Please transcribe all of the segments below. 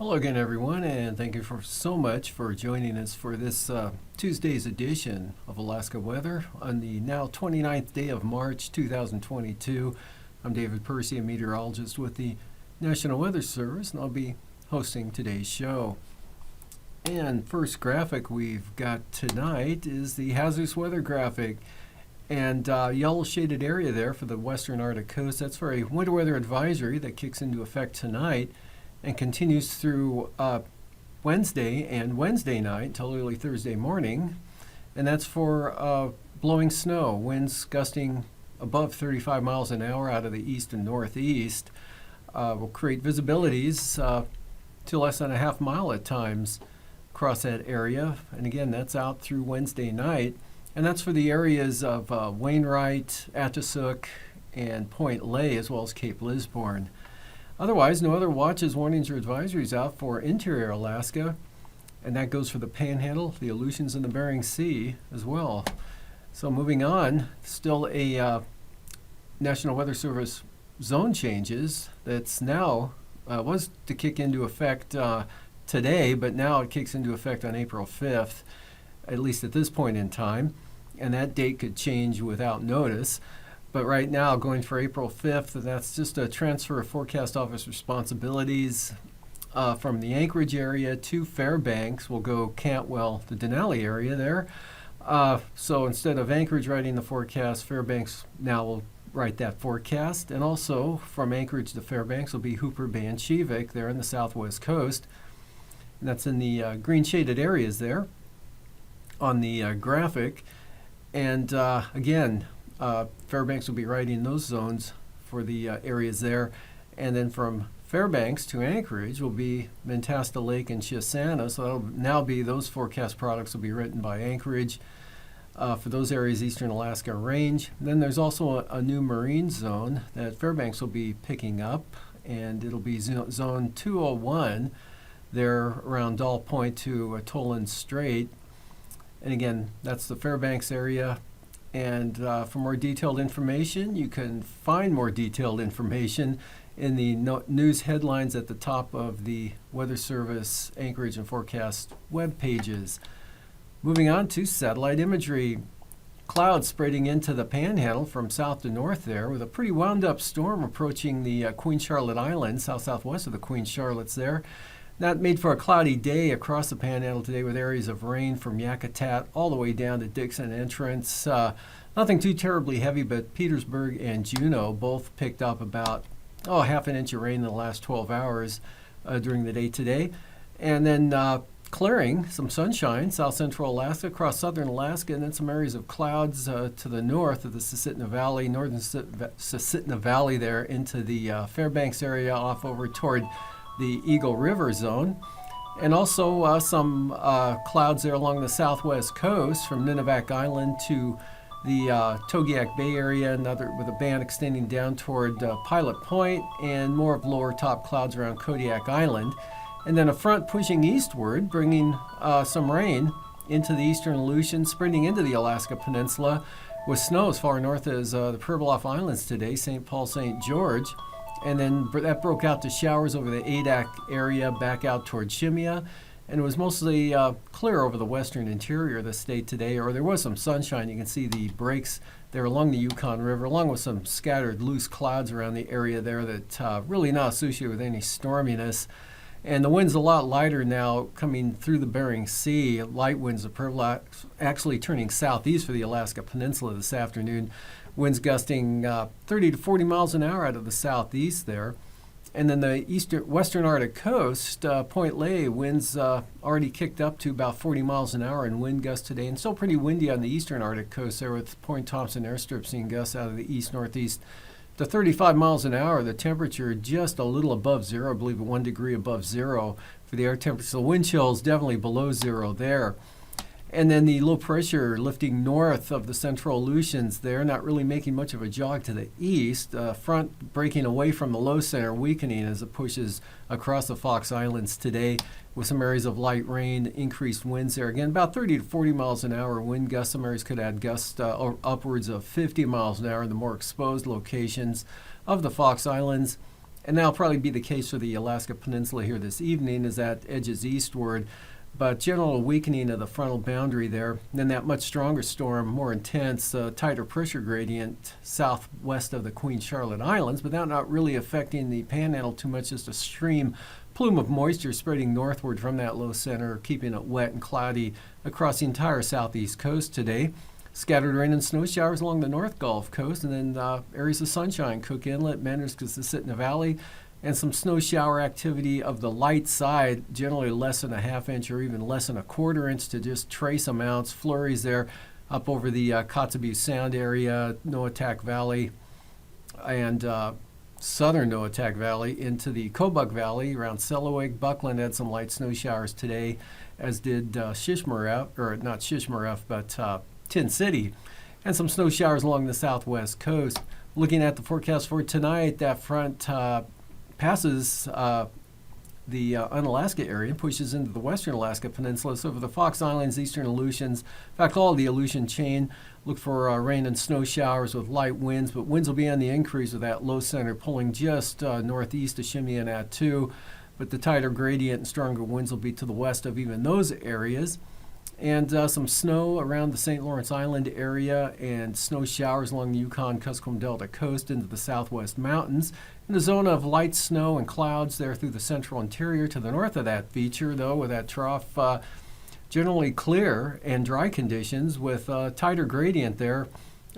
Hello again, everyone, and thank you so much for joining us for this Tuesday's edition of Alaska Weather on the now 29th day of March 2022. I'm David Percy, a meteorologist with the National Weather Service, and I'll be hosting today's show. And first graphic we've got tonight is the hazardous weather graphic. And yellow shaded area there for the western Arctic coast. That's for a winter weather advisory that kicks into effect tonight and continues through Wednesday and Wednesday night until early Thursday morning. And that's for blowing snow, winds gusting above 35 miles an hour out of the east and northeast. Will create visibilities to less than a half mile at times across that area. And again, that's out through Wednesday night. And that's for the areas of Wainwright, Atchison, and Point Lay, as well as Cape Lisburne. Otherwise, no other watches, warnings, or advisories out for interior Alaska, and that goes for the Panhandle, the Aleutians, and the Bering Sea as well. So moving on, still a National Weather Service zone changes that's now was to kick into effect today, but now it kicks into effect on April 5th, at least at this point in time, and that date could change without notice. But right now, going for April 5th, that's just a transfer of forecast office responsibilities from the Anchorage area to Fairbanks. We'll go Cantwell, the Denali area there. So instead of Anchorage writing the forecast, Fairbanks now will write that forecast. And also from Anchorage to Fairbanks will be Hooper Bay and Chivik there in the southwest coast. And that's in the green shaded areas there on the graphic. And again, Fairbanks will be writing those zones for the areas there. And then from Fairbanks to Anchorage will be Mentasta Lake and Chisana. So that'll now be those forecast products will be written by Anchorage for those areas, eastern Alaska range. And then there's also a new marine zone that Fairbanks will be picking up, and it'll be zone 201 there around Doll Point to Toland Strait. And again, that's the Fairbanks area. And for more detailed information, you can find more detailed information in the news headlines at the top of the Weather Service Anchorage and Forecast web pages. Moving on to satellite imagery. Clouds spreading into the Panhandle from south to north there, with a pretty wound-up storm approaching the Queen Charlotte Islands, south-southwest of the Queen Charlottes there. That made for a cloudy day across the Panhandle today with areas of rain from Yakutat all the way down to Dixon Entrance. Nothing too terribly heavy, but Petersburg and Juneau both picked up about half an inch of rain in the last 12 hours during the day today. And then clearing, some sunshine, south central Alaska, across southern Alaska, and then some areas of clouds to the north of the Susitna Valley, northern Susitna Valley there into the Fairbanks area off over toward the Eagle River zone, and also some clouds there along the southwest coast from Nunivak Island to the Togiak Bay area, with a band extending down toward Pilot Point, and more of lower top clouds around Kodiak Island. And then a front pushing eastward, bringing some rain into the eastern Aleutians, spreading into the Alaska Peninsula with snow as far north as the Pribilof Islands today, St. Paul, St. George. And then that broke out to showers over the Adak area back out toward Shimia. And it was mostly clear over the western interior of the state today, or there was some sunshine. You can see the breaks there along the Yukon River, along with some scattered loose clouds around the area there that really not associated with any storminess. And the wind's a lot lighter now coming through the Bering Sea. Light winds are actually turning southeast for the Alaska Peninsula this afternoon. Winds gusting 30 to 40 miles an hour out of the southeast there. And then the western Arctic coast, Point Lay, winds already kicked up to about 40 miles an hour in wind gusts today. And still pretty windy on the eastern Arctic coast there, with Point Thompson airstrip seeing gusts out of the east-northeast to 35 miles an hour. The temperature just a little above zero, I believe 1 degree above zero for the air temperature. So wind chill is definitely below zero there. And then the low pressure lifting north of the central Aleutians there, not really making much of a jog to the east. Front breaking away from the low center, weakening as it pushes across the Fox Islands today, with some areas of light rain, increased winds there. Again, about 30 to 40 miles an hour wind gusts. Some areas could add gusts upwards of 50 miles an hour in the more exposed locations of the Fox Islands. And that'll probably be the case for the Alaska Peninsula here this evening as that edges eastward. But general weakening of the frontal boundary there. Then that much stronger storm, more intense, tighter pressure gradient southwest of the Queen Charlotte Islands, but that not really affecting the panhandle too much, just a stream plume of moisture spreading northward from that low center, keeping it wet and cloudy across the entire southeast coast today. Scattered rain and snow showers along the North Gulf Coast, and then areas of sunshine, Cook Inlet, Manassas-Susitna Valley, and some snow shower activity of the light side, generally less than a half inch or even less than a quarter inch to just trace amounts, flurries there up over the Kotzebue Sound area, Noatak Valley, and southern Noatak Valley into the Kobuk Valley around Selawik. Buckland had some light snow showers today, as did Shishmaref, or not Shishmaref, but Tin City, and some snow showers along the southwest coast. Looking at the forecast for tonight, that front passes the Unalaska area, pushes into the western Alaska Peninsula. So for the Fox Islands, eastern Aleutians, in fact, all of the Aleutian chain, look for rain and snow showers with light winds, but winds will be on the increase with that low center pulling just northeast of Shimei and Attu. But the tighter gradient and stronger winds will be to the west of even those areas. And some snow around the St. Lawrence Island area and snow showers along the Yukon-Kuskokwim Delta coast into the southwest mountains. In the zone of light snow and clouds there through the central interior to the north of that feature, though, with that trough generally clear and dry conditions with tighter gradient there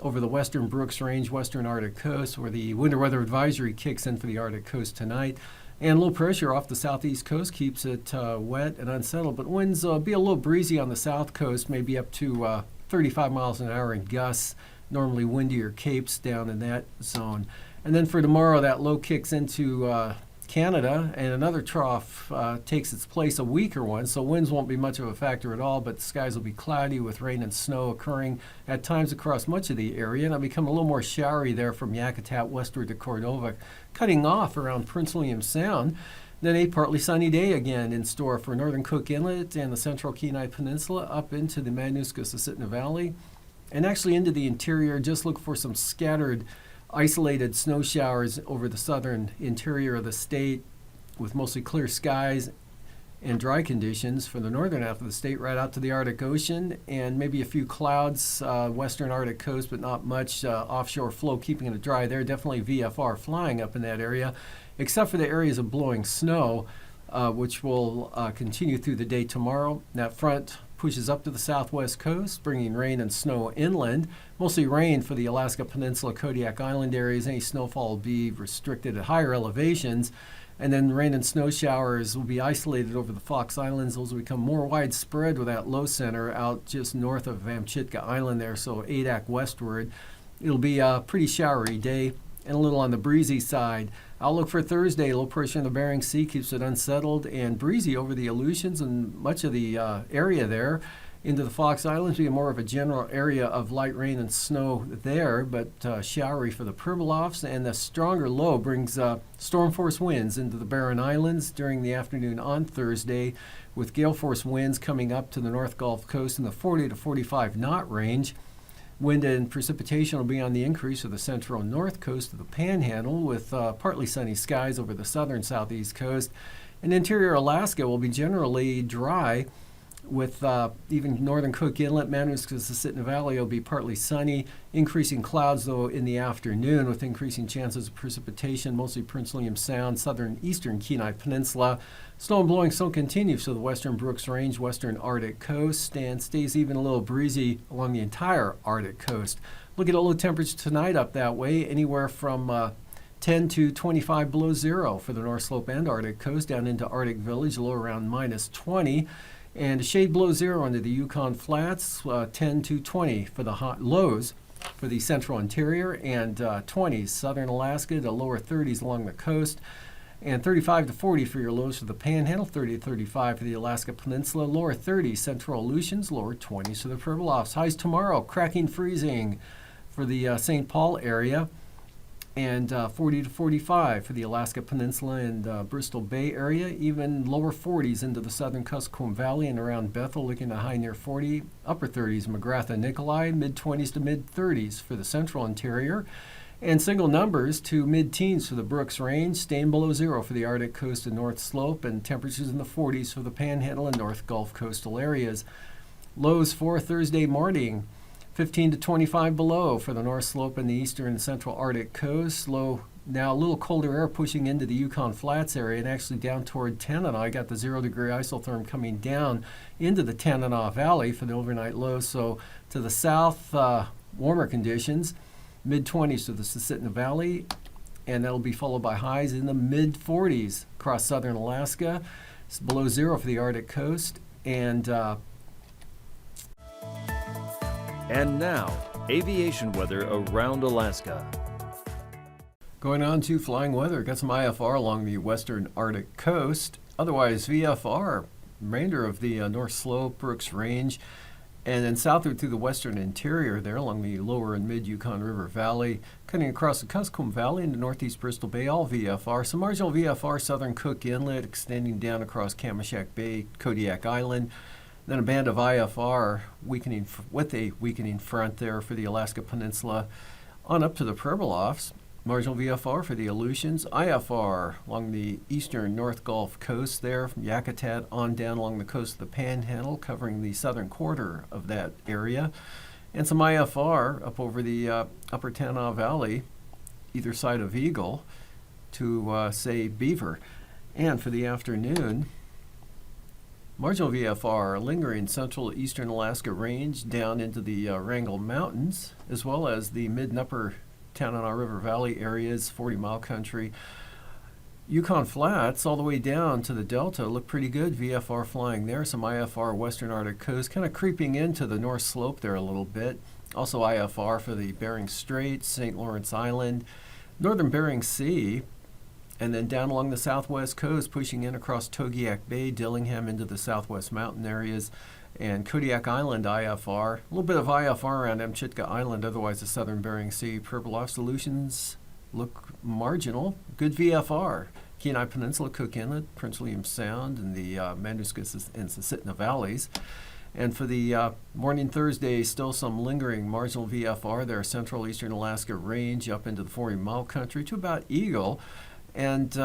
over the western Brooks Range, western Arctic coast, where the winter weather advisory kicks in for the Arctic coast tonight. And low pressure off the southeast coast keeps it wet and unsettled, but winds be a little breezy on the south coast, maybe up to 35 miles an hour in gusts, normally windier capes down in that zone. And then for tomorrow, that low kicks into Canada, and another trough takes its place, a weaker one, so winds won't be much of a factor at all, but the skies will be cloudy with rain and snow occurring at times across much of the area, and it'll become a little more showery there from Yakutat westward to Cordova, cutting off around Prince William Sound. Then a partly sunny day again in store for northern Cook Inlet and the central Kenai Peninsula up into the Manassas-Susitna Valley, and actually into the interior. Just look for some scattered isolated snow showers over the southern interior of the state with mostly clear skies and dry conditions for the northern half of the state right out to the Arctic Ocean, and maybe a few clouds western Arctic coast, but not much offshore flow keeping it dry there. Definitely VFR flying up in that area, except for the areas of blowing snow, which will continue through the day tomorrow. That front pushes up to the southwest coast, bringing rain and snow inland. Mostly rain for the Alaska Peninsula, Kodiak Island areas. Any snowfall will be restricted at higher elevations. And then rain and snow showers will be isolated over the Fox Islands. Those will become more widespread with that low center out just north of Amchitka Island there, so AKwx westward. It'll be a pretty showery day and a little on the breezy side. Outlook for Thursday, low pressure in the Bering Sea keeps it unsettled and breezy over the Aleutians and much of the area there. Into the Fox Islands, be more of a general area of light rain and snow there, but showery for the Pribilofs. And the stronger low brings storm force winds into the Barren Islands during the afternoon on Thursday, with gale force winds coming up to the North Gulf Coast in the 40 to 45 knot range. Wind and precipitation will be on the increase for the central and north coast of the Panhandle, with partly sunny skies over the southern southeast coast. And interior Alaska will be generally dry, with even northern Cook Inlet, Manassas-Susitna Valley will be partly sunny. Increasing clouds, though, in the afternoon, with increasing chances of precipitation, mostly Prince William Sound, southern eastern Kenai Peninsula. Snow and blowing snow continues to the western Brooks Range, western Arctic coast, and stays even a little breezy along the entire Arctic coast. Look at a low temperature tonight up that way, anywhere from 10 to 25 below zero for the North Slope and Arctic coast, down into Arctic Village, low around minus 20. And a shade below zero into the Yukon Flats, 10 to 20 for the hot lows for the central interior, and 20s southern Alaska to lower 30s along the coast, and 35 to 40 for your lows for the Panhandle, 30 to 35 for the Alaska Peninsula, lower 30s central Aleutians, lower 20s for the Pribilofs. Highs tomorrow, cracking freezing for the St. Paul area, and 40 to 45 for the Alaska Peninsula and Bristol Bay area, even lower 40s into the southern Kuskokwim Valley and around Bethel, looking at a high near 40, upper 30s McGrath and Nikolai, mid-20s to mid-30s for the central interior, And single numbers to mid-teens for the Brooks Range, staying below zero for the Arctic coast and North Slope, and temperatures in the 40s for the Panhandle and North Gulf coastal areas. Lows for Thursday morning, 15 to 25 below for the North Slope and the eastern and central Arctic coast. Low now a little colder air pushing into the Yukon Flats area and actually down toward Tanana. I got the 0-degree isotherm coming down into the Tanana Valley for the overnight low. So to the south, warmer conditions. Mid-20s to the Susitna Valley, and that'll be followed by highs in the mid-40s across southern Alaska. It's below zero for the Arctic coast. And now, aviation weather around Alaska. Going on to flying weather, got some IFR along the western Arctic coast. Otherwise, VFR, remainder of the North Slope, Brooks Range, and then southward through the western interior there along the lower and mid-Yukon River Valley, cutting across the Kuskokwim Valley into northeast Bristol Bay, all VFR. Some marginal VFR, southern Cook Inlet, extending down across Kamishak Bay, Kodiak Island. Then a band of IFR weakening with a weakening front there for the Alaska Peninsula on up to the Pribilofs. Marginal VFR for the Aleutians, IFR along the eastern North Gulf coast there, from Yakutat on down along the coast of the Panhandle, covering the southern quarter of that area, and some IFR up over the upper Tanana Valley, either side of Eagle, to say Beaver. And for the afternoon, marginal VFR lingering central eastern Alaska range down into the Wrangell Mountains, as well as the mid and upper Tanana River Valley areas, 40-mile country. Yukon Flats all the way down to the Delta look pretty good. VFR flying there. Some IFR western Arctic coast kind of creeping into the North Slope there a little bit. Also IFR for the Bering Strait, St. Lawrence Island, northern Bering Sea, and then down along the southwest coast, pushing in across Togiak Bay, Dillingham into the southwest mountain areas, and Kodiak Island IFR. A little bit of IFR around Amchitka Island, otherwise the southern Bering Sea. Pribilof solutions look marginal. Good VFR. Kenai Peninsula, Cook Inlet, Prince William Sound, and the Manuscus and Susitna Valleys. And for the morning Thursday, still some lingering marginal VFR there, central eastern Alaska range up into the 40-mile country to about Eagle. And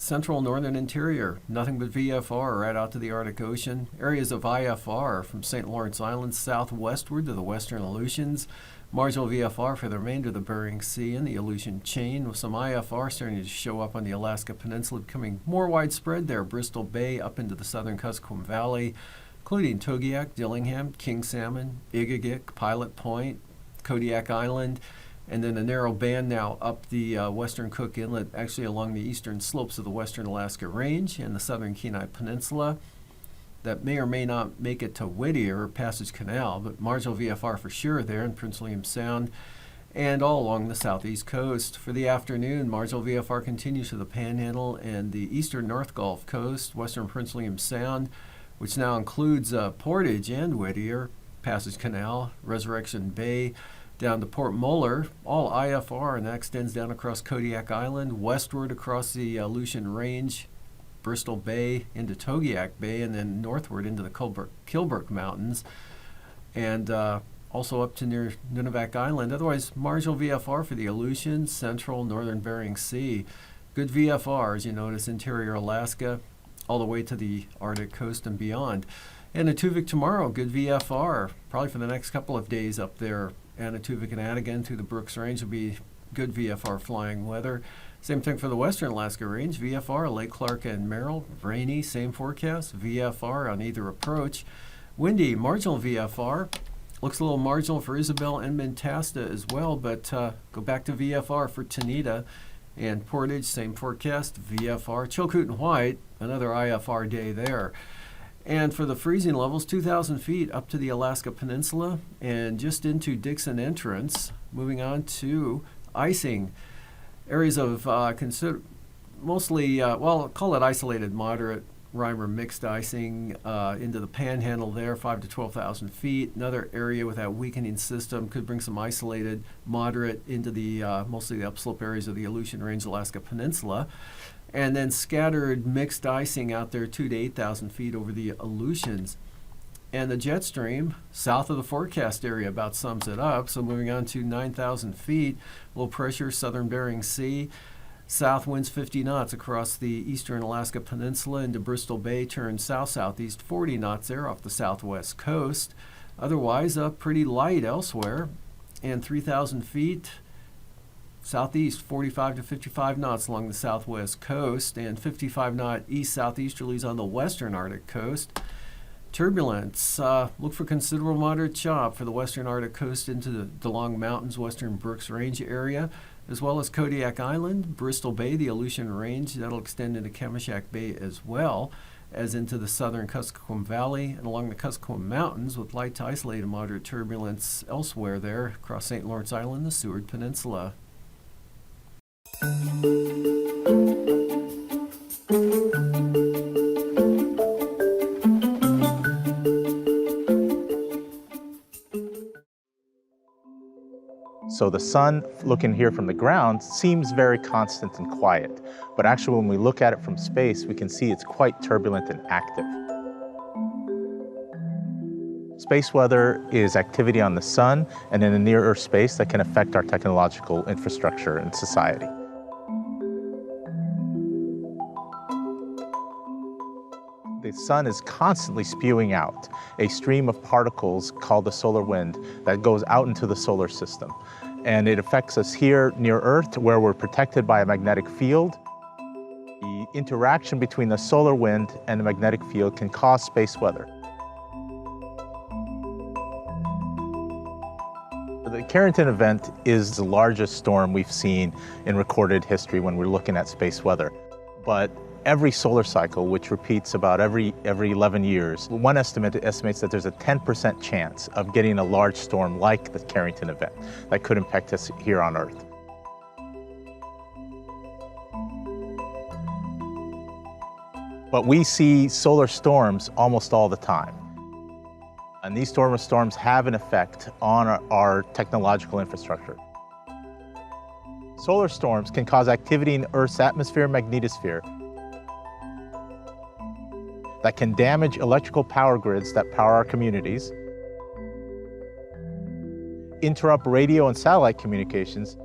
central northern interior, nothing but VFR right out to the Arctic Ocean. Areas of IFR from St. Lawrence Island southwestward to the western Aleutians. Marginal VFR for the remainder of the Bering Sea and the Aleutian chain, with some IFR starting to show up on the Alaska Peninsula, becoming more widespread there. Bristol Bay up into the southern Kuskokwim Valley, including Togiak, Dillingham, King Salmon, Igagik, Pilot Point, Kodiak Island, and then a narrow band now up the western Cook Inlet, actually along the eastern slopes of the western Alaska Range and the southern Kenai Peninsula. That may or may not make it to Whittier or Passage Canal, but marginal VFR for sure there in Prince William Sound and all along the southeast coast. For the afternoon, marginal VFR continues to the Panhandle and the eastern North Gulf coast, western Prince William Sound, which now includes Portage and Whittier, Passage Canal, Resurrection Bay, down to Port Muller, all IFR, and that extends down across Kodiak Island, westward across the Aleutian Range, Bristol Bay into Togiak Bay, and then northward into the Kilbrook Mountains, and also up to near Nunivak Island. Otherwise, marginal VFR for the Aleutian, central, northern Bering Sea. Good VFR, as you notice, interior Alaska, all the way to the Arctic coast and beyond. And Atuvik tomorrow, good VFR, probably for the next couple of days up there. Atuvik and Adigan through the Brooks Range will be good VFR flying weather. Same thing for the western Alaska Range, VFR, Lake Clark and Merrill, rainy, same forecast, VFR on either approach. Windy, marginal VFR, looks a little marginal for Isabel and Mentasta as well, but go back to VFR for Tanita and Portage, same forecast, VFR. Chilkoot and White, another IFR day there. And for the freezing levels, 2,000 feet up to the Alaska Peninsula and just into Dixon Entrance. Moving on to icing. Areas of mostly, well, call it isolated moderate, Reimer mixed icing into the Panhandle there, 5 to 12,000 feet. Another area with that weakening system could bring some isolated moderate into the mostly the upslope areas of the Aleutian Range, Alaska Peninsula. And then scattered mixed icing out there 2 to 8,000 feet over the Aleutians. And the jet stream south of the forecast area about sums it up. So moving on to 9,000 feet, low pressure, southern Bering Sea. South winds 50 knots across the eastern Alaska Peninsula into Bristol Bay, turns south-southeast 40 knots there off the southwest coast. Otherwise, pretty light elsewhere. And 3,000 feet southeast 45 to 55 knots along the southwest coast, and 55 knot east-southeasterlies on the western Arctic coast. Turbulence, look for considerable moderate chop for the western Arctic coast into the DeLong Mountains, western Brooks Range area, as well as Kodiak Island, Bristol Bay, the Aleutian Range. That'll extend into Kamishak Bay as well as into the southern Kuskokwim Valley and along the Kuskokwim Mountains, with light to isolated moderate turbulence elsewhere there across St. Lawrence Island, the Seward Peninsula. So the sun, looking here from the ground, seems very constant and quiet. But actually, when we look at it from space, we can see it's quite turbulent and active. Space weather is activity on the sun and in the near-Earth space that can affect our technological infrastructure and society. The sun is constantly spewing out a stream of particles called the solar wind that goes out into the solar system. And it affects us here near Earth, where we're protected by a magnetic field. The interaction between the solar wind and the magnetic field can cause space weather. The Carrington event is the largest storm we've seen in recorded history when we're looking at space weather. But every solar cycle, which repeats about every 11 years, one estimate estimates that there's a 10% chance of getting a large storm like the Carrington event that could impact us here on Earth. But we see solar storms almost all the time. And these storms have an effect on our technological infrastructure. Solar storms can cause activity in Earth's atmosphere and magnetosphere that can damage electrical power grids that power our communities, interrupt radio and satellite communications,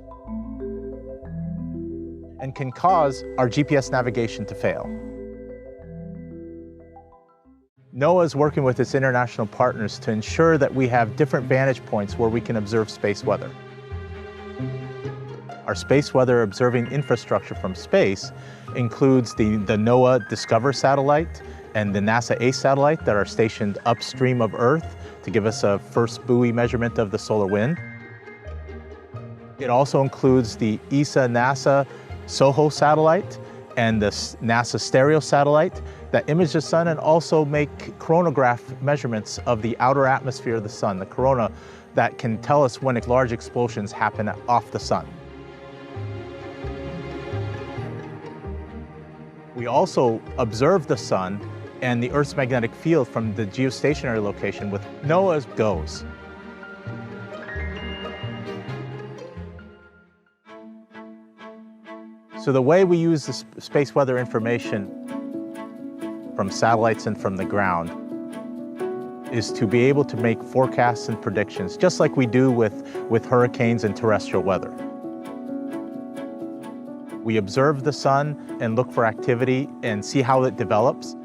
and can cause our GPS navigation to fail. NOAA is working with its international partners to ensure that we have different vantage points where we can observe space weather. Our space weather observing infrastructure from space includes the NOAA Discover satellite and the NASA ACE satellite that are stationed upstream of Earth to give us a first buoy measurement of the solar wind. It also includes the ESA-NASA SOHO satellite and the NASA Stereo satellite that image the sun and also make coronagraph measurements of the outer atmosphere of the sun, the corona, that can tell us when large explosions happen off the sun. We also observe the sun and the Earth's magnetic field from the geostationary location with NOAA's GOES. So the way we use the space weather information from satellites and from the ground is to be able to make forecasts and predictions, just like we do with hurricanes and terrestrial weather. We observe the sun and look for activity and see how it develops,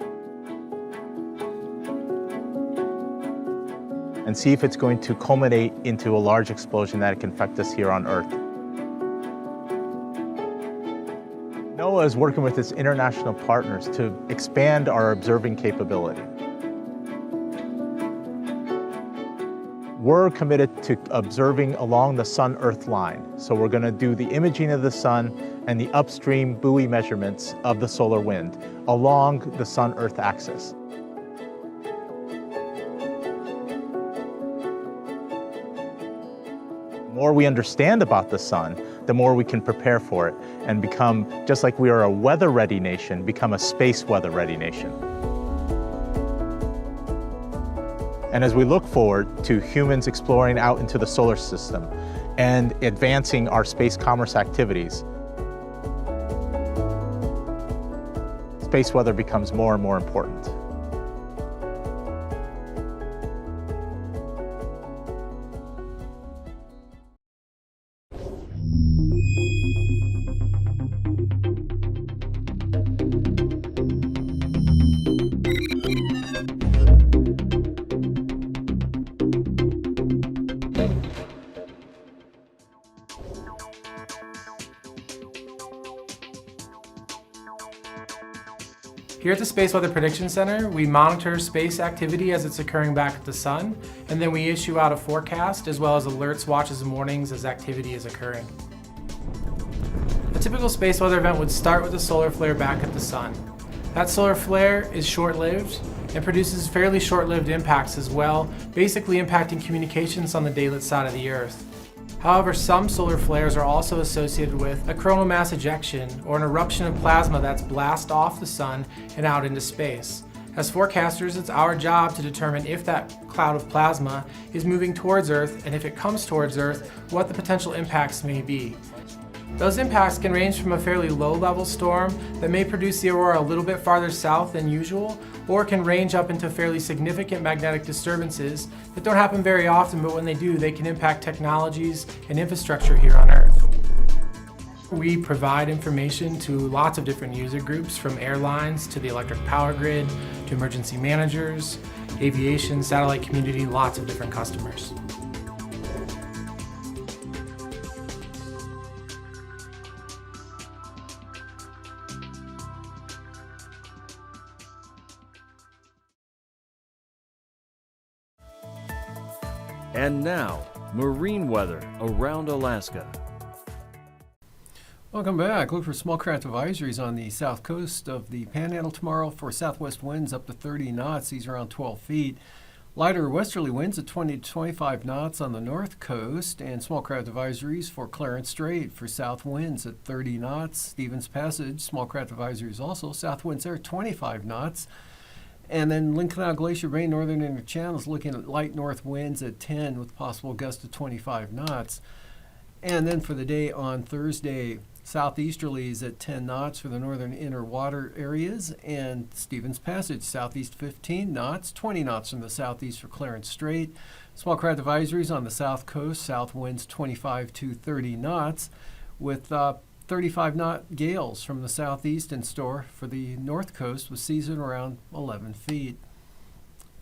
and see if it's going to culminate into a large explosion that can affect us here on Earth. NOAA is working with its international partners to expand our observing capability. We're committed to observing along the Sun-Earth line. So we're going to do the imaging of the sun and the upstream buoy measurements of the solar wind along the Sun-Earth axis. The more we understand about the sun, the more we can prepare for it and become, just like we are a weather-ready nation, become a space weather-ready nation. And as we look forward to humans exploring out into the solar system and advancing our space commerce activities, space weather becomes more and more important. Here at the Space Weather Prediction Center, we monitor space activity as it's occurring back at the sun, and then we issue out a forecast as well as alerts, watches, and warnings as activity is occurring. A typical space weather event would start with a solar flare back at the sun. That solar flare is short-lived and produces fairly short-lived impacts as well, basically impacting communications on the daylit side of the Earth. However, some solar flares are also associated with a coronal mass ejection or an eruption of plasma that's blasted off the sun and out into space. As forecasters, it's our job to determine if that cloud of plasma is moving towards Earth, and if it comes towards Earth, what the potential impacts may be. Those impacts can range from a fairly low-level storm that may produce the aurora a little bit farther south than usual, or can range up into fairly significant magnetic disturbances that don't happen very often, but when they do, they can impact technologies and infrastructure here on Earth. We provide information to lots of different user groups, from airlines to the electric power grid, to emergency managers, aviation, satellite community, lots of different customers. And now, marine weather around Alaska. Welcome back. Look for small craft advisories on the south coast of the Panhandle tomorrow for southwest winds up to 30 knots. These are around 12 feet. Lighter westerly winds at 20 to 25 knots on the north coast, and small craft advisories for Clarence Strait for south winds at 30 knots. Stevens Passage, small craft advisories also. South winds there at 25 knots. And then Lynn Canal Glacier Bay, northern inner channel is looking at light north winds at 10 with possible gusts to 25 knots. And then for the day on Thursday, southeasterlies at 10 knots for the northern inner water areas, and Stevens Passage, southeast 15 knots, 20 knots from the southeast for Clarence Strait. Small craft advisories on the south coast, south winds 25 to 30 knots, with 35-knot gales from the southeast in store for the north coast, with seas at around 11 feet.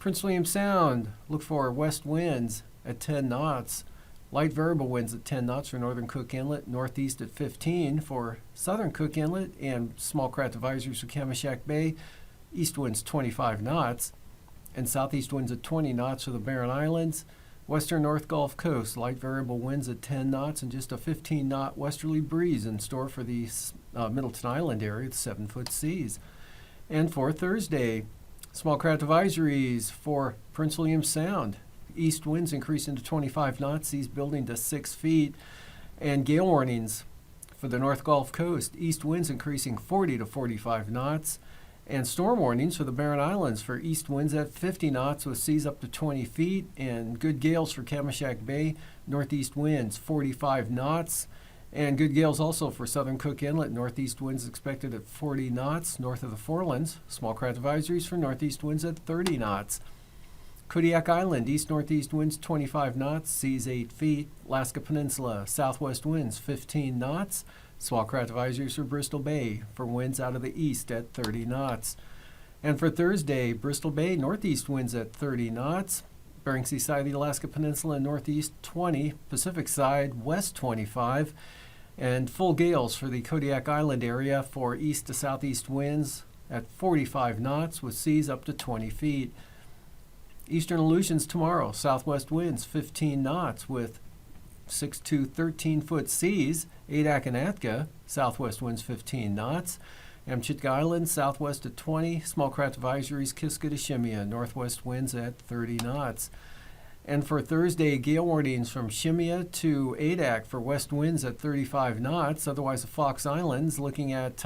Prince William Sound, look for west winds at 10 knots. Light variable winds at 10 knots for northern Cook Inlet, northeast at 15 for southern Cook Inlet, and small craft advisories for Kamishak Bay. East winds 25 knots, and southeast winds at 20 knots for the Barren Islands. Western North Gulf Coast, light variable winds at 10 knots and just a 15-knot westerly breeze in store for the Middleton Island area with 7-foot seas. And for Thursday, small craft advisories for Prince William Sound. East winds increasing to 25 knots, seas building to 6 feet, and gale warnings for the North Gulf Coast. East winds increasing 40 to 45 knots, and storm warnings for the Barren Islands for east winds at 50 knots with seas up to 20 feet, and good gales for Kamishak Bay, northeast winds 45 knots, and good gales also for southern Cook Inlet, northeast winds expected at 40 knots north of the Forelands. Small craft advisories for northeast winds at 30 knots. Kodiak Island, east-northeast winds 25 knots, seas 8 feet. Alaska Peninsula, southwest winds 15 knots. Small craft advisories for Bristol Bay for winds out of the east at 30 knots. And for Thursday, Bristol Bay, northeast winds at 30 knots. Bering Sea side of the Alaska Peninsula, northeast 20. Pacific side, west 25. And full gales for the Kodiak Island area for east to southeast winds at 45 knots with seas up to 20 feet. Eastern Aleutians tomorrow, southwest winds 15 knots with 6 to 13-foot seas. Adak and Atka, southwest winds 15 knots. Amchitka Island, southwest at 20. Small craft advisories, Kiska to Shimia, northwest winds at 30 knots. And for Thursday, gale warnings from Shimia to Adak for west winds at 35 knots. Otherwise, the Fox Islands looking at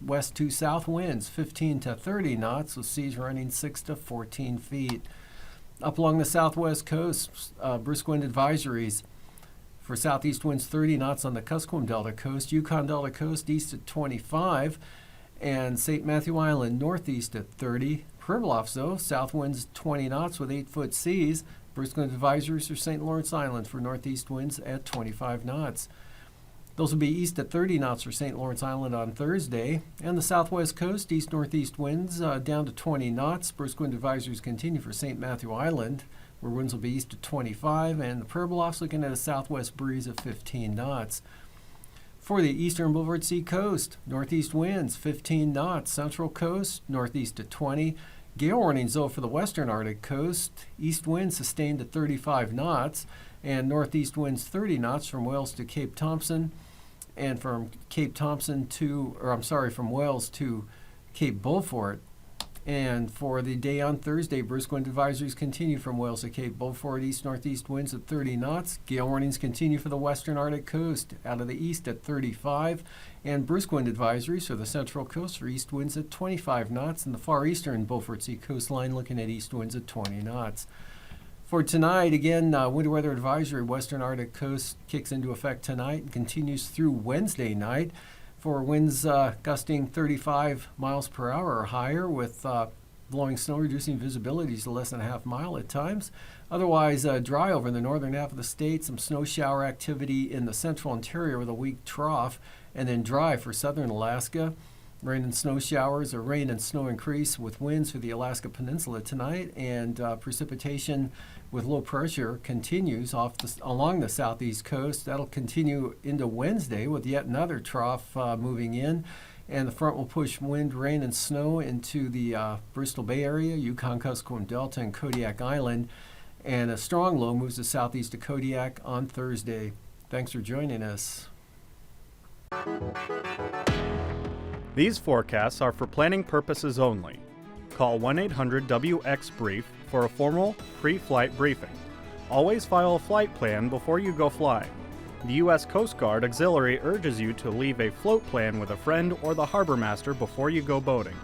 west to south winds 15 to 30 knots with seas running 6 to 14 feet. Up along the southwest coast, brisk wind advisories for southeast winds 30 knots on the Kuskokwim Delta coast, Yukon Delta coast east at 25, and St. Matthew Island northeast at 30. Pribilofs, though, south winds 20 knots with 8-foot seas. Brisk wind advisories for St. Lawrence Island for northeast winds at 25 knots. Those will be east at 30 knots for St. Lawrence Island on Thursday. And the southwest coast, east-northeast winds down to 20 knots. Brisk wind advisories continue for St. Matthew Island, where winds will be east at 25. And the Pribilofs looking at a southwest breeze of 15 knots. For the eastern Boulevard Sea coast, northeast winds 15 knots, central coast northeast at 20. Gale warnings though for the western Arctic coast, east winds sustained at 35 knots, and northeast winds 30 knots from Wales to Cape Thompson, and from Wales to Cape Beaufort. And for the day on Thursday, brisk wind advisories continue from Wales to Cape Beaufort, east-northeast winds at 30 knots. Gale warnings continue for the western Arctic coast out of the east at 35, and brisk wind advisories for the central coast for east winds at 25 knots, and the far eastern Beaufort Sea coastline looking at east winds at 20 knots. For tonight, again, winter weather advisory, western Arctic coast kicks into effect tonight and continues through Wednesday night for winds gusting 35 miles per hour or higher, with blowing snow, reducing visibilities to less than a half mile at times. Otherwise, dry over in the northern half of the state, some snow shower activity in the central interior with a weak trough, and then dry for southern Alaska. Rain and snow showers, or rain and snow increase with winds for the Alaska Peninsula tonight, and precipitation with low pressure continues along the southeast coast. That'll continue into Wednesday with yet another trough moving in, and the front will push wind, rain, and snow into the Bristol Bay area, Yukon-Kuskokwim Delta, and Kodiak Island, and a strong low moves to southeast of Kodiak on Thursday. Thanks for joining us. These forecasts are for planning purposes only. Call 1-800-WX-BRIEF for a formal, pre-flight briefing. Always file a flight plan before you go flying. The U.S. Coast Guard Auxiliary urges you to leave a float plan with a friend or the harbor master before you go boating.